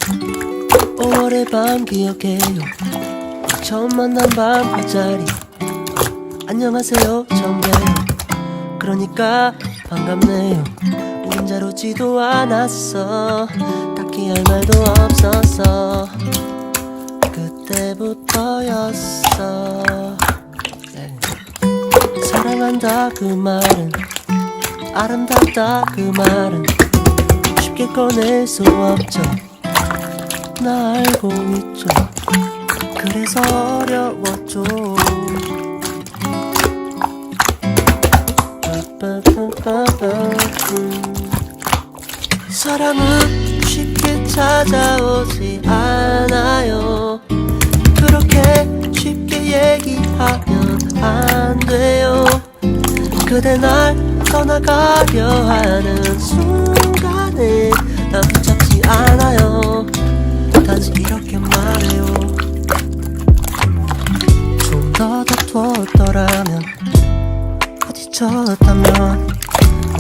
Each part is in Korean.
5월의 밤 기억해요. 처음 만난 밤 별자리. 안녕하세요 처음 봬요. 그러니까 반갑네요. 우린 자루지도 않았어. 딱히 할 말도 없었어. 그때부터였어. 사랑한다 그 말은, 아름답다 그 말은 쉽게 꺼낼 수 없죠. 나 알고 있죠. 그래서 어려웠죠. 사랑은 쉽게 찾아오지 않아요. 그렇게 쉽게 얘기하면 안 돼요. 그대 날 떠나가려 하는 순간에 난 붙잡지 않아요. 단지 이렇게 말해요. 좀 더 다투었더라면, 부딪혔다면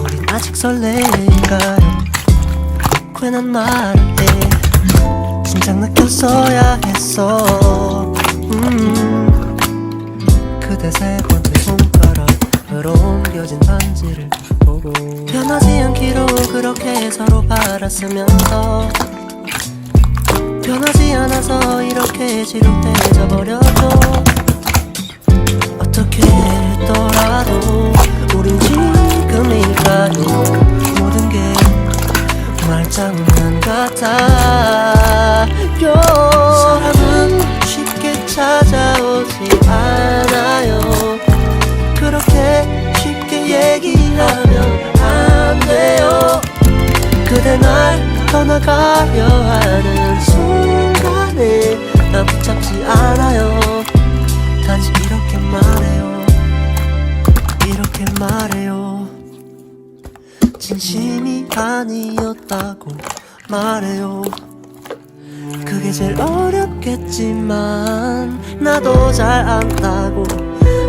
우린 아직 설레일까요? 괜한 말을 해 진작 느꼈어야 했어. 그대 세 번째 손가락으로 옮겨진 반지를 보고 변하지 않기로 그렇게 서로 바랐으면서 변하지 않아서 이렇게 지루해져 버렸죠. 어떻게 했더라도 우린 지금일까요? 모든 게 말장난 같아요. 사랑은 쉽게 찾아오지 않아요. 그렇게 쉽게 얘기하면 안 돼요. 그대 날 떠나가려 하는 순간에 난 붙잡지 않아요. 단지 이렇게 말해요. 이렇게 말해요. 진심이 아니었다고 말해요. 그게 제일 어렵겠지만 나도 잘 안다고.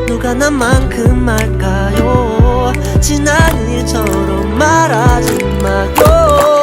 누가 나만큼 말까요? 지난 일처럼 말하지 마요.